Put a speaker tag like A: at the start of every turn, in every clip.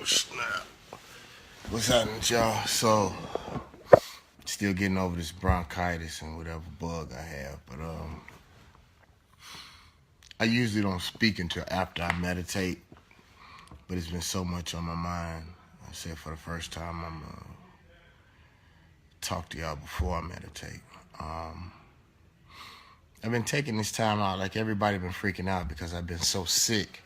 A: Snap. What's happening, y'all? So, still getting over this bronchitis and whatever bug I have, but I usually don't speak until after I meditate. But it's been so much on my mind. I said for the first time, I'm gonna talk to y'all before I meditate. I've been taking this time out, like everybody been freaking out because I've been so sick.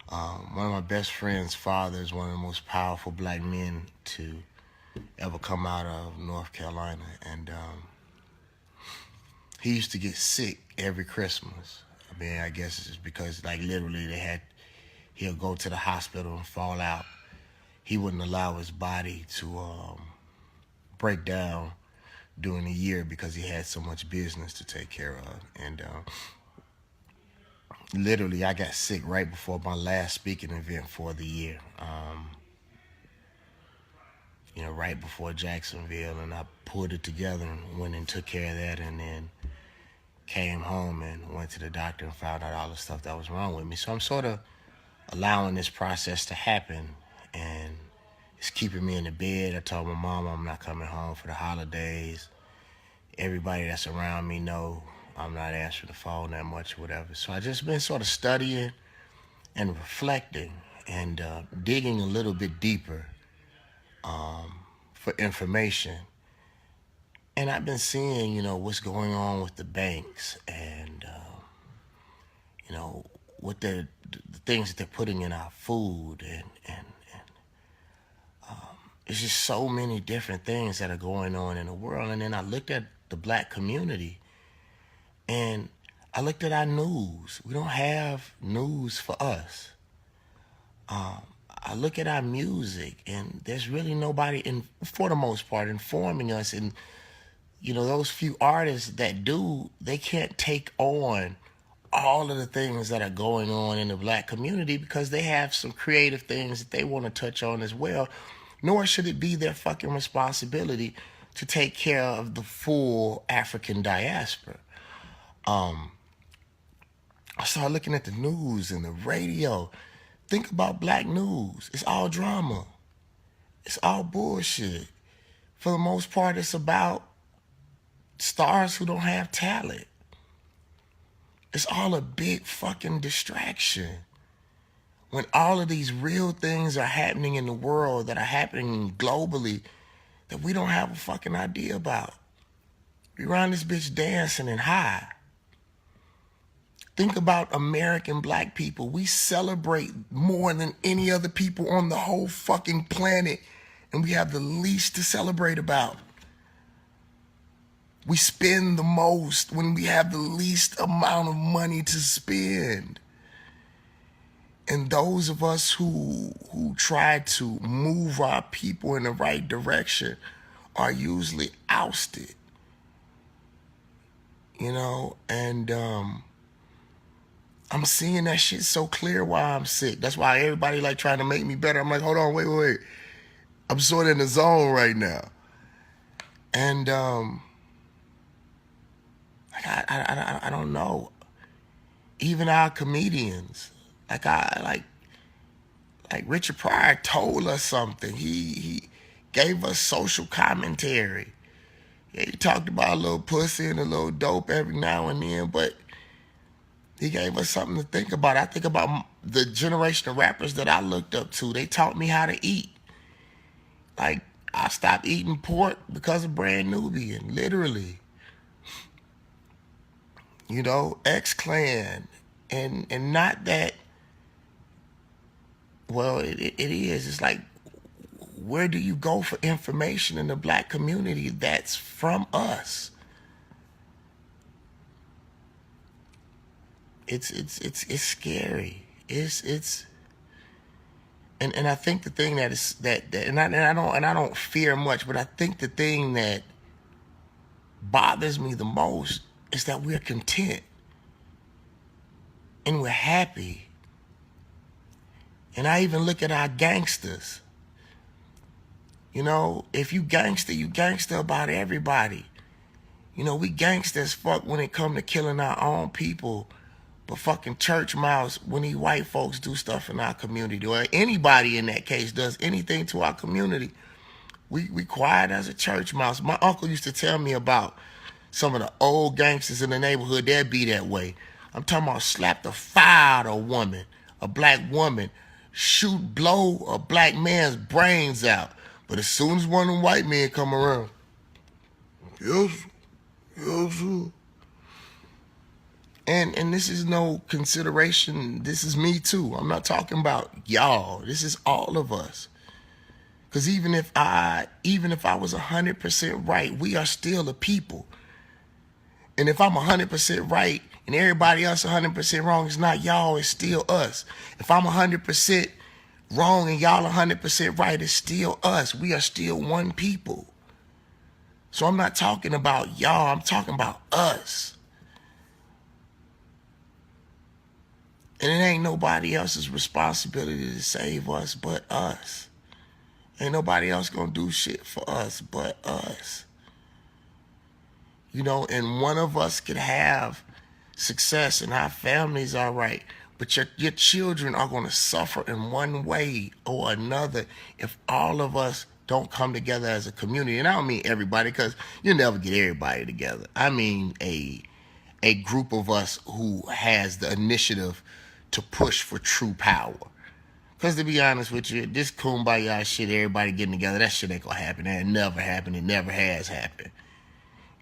A: One of my best friend's father is one of the most powerful black men to ever come out of North Carolina, and he used to get sick every Christmas. I mean, I guess it's just because, like, literally he'll go to the hospital and fall out. He wouldn't allow his body to break down during the year because he had so much business to take care of. And literally, I got sick right before my last speaking event for the year. Right before Jacksonville, and I pulled it together and went and took care of that, and then came home and went to the doctor and found out all the stuff that was wrong with me. So I'm sort of allowing this process to happen, and it's keeping me in the bed. I told my mom I'm not coming home for the holidays. Everybody that's around me know I'm not answering the phone that much or whatever. So I just been sort of studying and reflecting and digging a little bit deeper for information. And I've been seeing, what's going on with the banks and, what the things that they're putting in our food. And it's just so many different things that are going on in the world. And then I looked at the black community and I looked at our news. We don't have news for us. I look at our music and there's really nobody, for the most part, informing us. And those few artists that do, they can't take on all of the things that are going on in the black community because they have some creative things that they want to touch on as well. Nor should it be their fucking responsibility to take care of the full African diaspora. I started looking at the news and the radio. Think about black news. It's all drama. It's all bullshit. For the most part, it's about stars who don't have talent. It's all a big fucking distraction. When all of these real things are happening in the world that are happening globally that we don't have a fucking idea about. We around this bitch dancing and high. Think about American black people. We celebrate more than any other people on the whole fucking planet, and we have the least to celebrate about. We spend the most when we have the least amount of money to spend. And those of us who try to move our people in the right direction are usually ousted. And I'm seeing that shit so clear while I'm sick. That's why everybody like trying to make me better. I'm like, hold on, wait. I'm sort of in the zone right now. And I don't know. Even our comedians, like Richard Pryor told us something. He gave us social commentary. Yeah, he talked about a little pussy and a little dope every now and then, but he gave us something to think about. I think about the generation of rappers that I looked up to. They taught me how to eat. Like, I stopped eating pork because of Brand Nubian, literally. X-Clan. And not that, well, it is. It's like, where do you go for information in the black community that's from us? It's scary. And I think the thing that is and I don't fear much, but I think the thing that bothers me the most is that we're content and we're happy. And I even look at our gangsters. If you gangster about everybody. We gangster as fuck when it come to killing our own people. But fucking church mouse, when these white folks do stuff in our community, or anybody in that case does anything to our community, we quiet as a church mouse. My uncle used to tell me about some of the old gangsters in the neighborhood that be that way. I'm talking about slap the fire out of a woman, a black woman, blow a black man's brains out. But as soon as one of them white men come around, yes, yes, sir. And this is no consideration. This is me too. I'm not talking about y'all. This is all of us. Because even if I was 100% right, we are still a people. And if I'm 100% right and everybody else 100% wrong, it's not y'all, it's still us. If I'm 100% wrong and y'all 100% right, it's still us. We are still one people. So I'm not talking about y'all, I'm talking about us. And it ain't nobody else's responsibility to save us but us. Ain't nobody else gonna do shit for us but us. You know, and one of us could have success and our families are right, but your children are gonna suffer in one way or another if all of us don't come together as a community. And I don't mean everybody, because you'll never get everybody together. I mean a group of us who has the initiative to push for true power. Because to be honest with you, this kumbaya shit, everybody getting together, that shit ain't gonna happen. That never happened. It never has happened.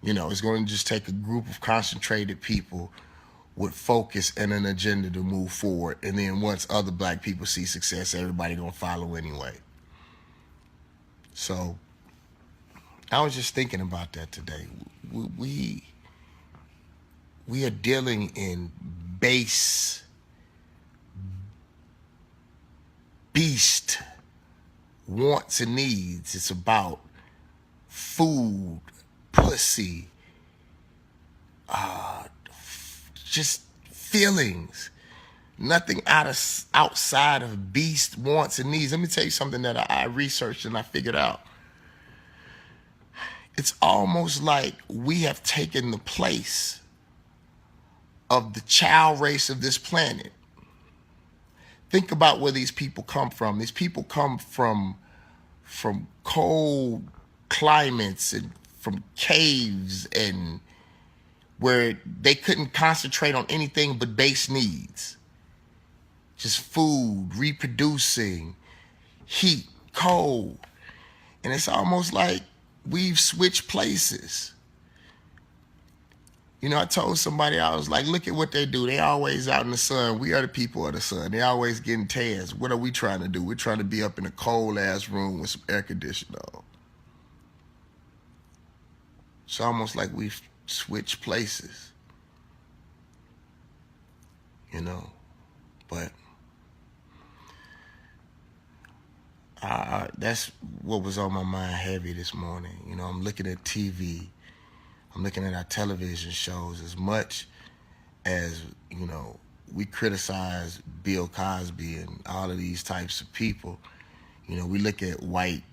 A: You know, it's going to just take a group of concentrated people with focus and an agenda to move forward. And then once other black people see success, everybody gonna follow anyway. So I was just thinking about that today. We are dealing in base beast wants and needs. It's about food, pussy, just feelings. Nothing outside of beast wants and needs. Let me tell you something that I researched and I figured out. It's almost like we have taken the place of the child race of this planet. Think about where these people come from. These people come from cold climates and from caves, and where they couldn't concentrate on anything but base needs. Just food, reproducing, heat, cold. And it's almost like we've switched places. You know, I told somebody, I was like, look at what they do. They always out in the sun. We are the people of the sun. They always getting tans. What are we trying to do? We're trying to be up in a cold-ass room with some air conditioning on. It's almost like we've switched places. You know, but that's what was on my mind heavy this morning. You know, I'm looking at TV. I'm looking at our television shows. As much as, you know, we criticize Bill Cosby and all of these types of people, you know, we look at white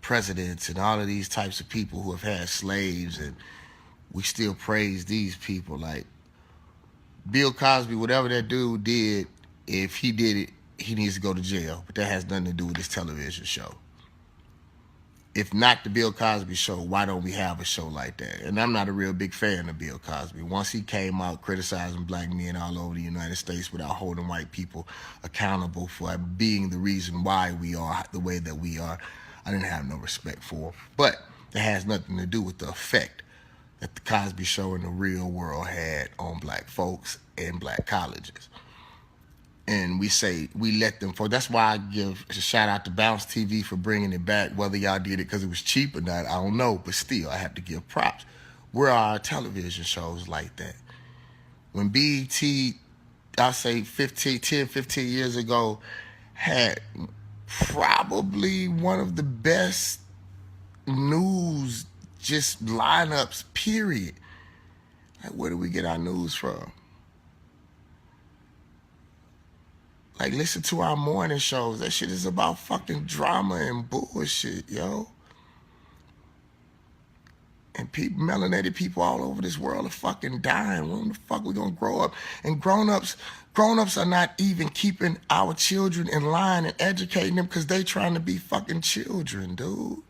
A: presidents and all of these types of people who have had slaves, and we still praise these people. Like Bill Cosby, whatever that dude did, if he did it, he needs to go to jail. But that has nothing to do with this television show. If not the Bill Cosby show, why don't we have a show like that? And I'm not a real big fan of Bill Cosby. Once he came out criticizing black men all over the United States without holding white people accountable for being the reason why we are the way that we are, I didn't have no respect for him. But that has nothing to do with the effect that the Cosby show in the real world had on black folks and black colleges. And we say we let them for. That's why I give a shout out to Bounce TV for bringing it back. Whether y'all did it because it was cheap or not, I don't know. But still, I have to give props. Where are our television shows like that? When BET, I'll say 10, 15 years ago, had probably one of the best news just lineups, period. Like, where do we get our news from? Like, listen to our morning shows. That shit is about fucking drama and bullshit, yo. And people, melanated people all over this world are fucking dying. When the fuck we gonna grow up? And grown-ups are not even keeping our children in line and educating them because they trying to be fucking children, dude.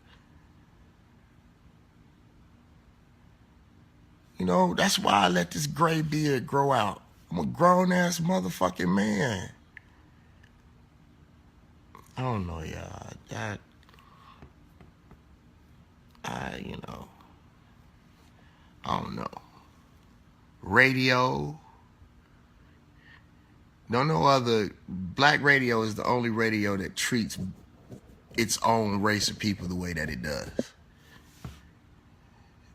A: You know, that's why I let this gray beard grow out. I'm a grown-ass motherfucking man. I don't know, y'all. You know, I don't know. Radio. No other. Black radio is the only radio that treats its own race of people the way that it does.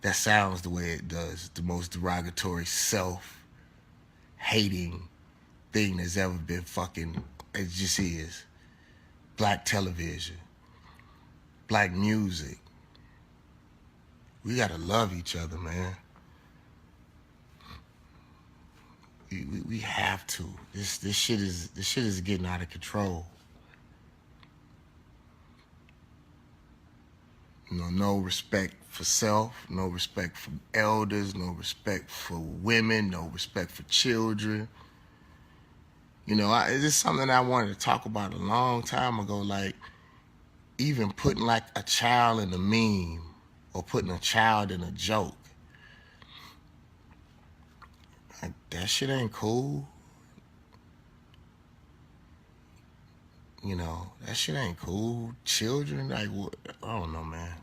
A: That sounds the way it does. The most derogatory, self-hating thing that's ever been fucking, it just is. Black television. Black music. We gotta love each other, man. We have to. This shit is getting out of control. You know, no respect for self, no respect for elders, no respect for women, no respect for children. You know, this is something I wanted to talk about a long time ago, like even putting like a child in a meme or putting a child in a joke. Like, that shit ain't cool. You know, that shit ain't cool. Children, like, what? I don't know, man.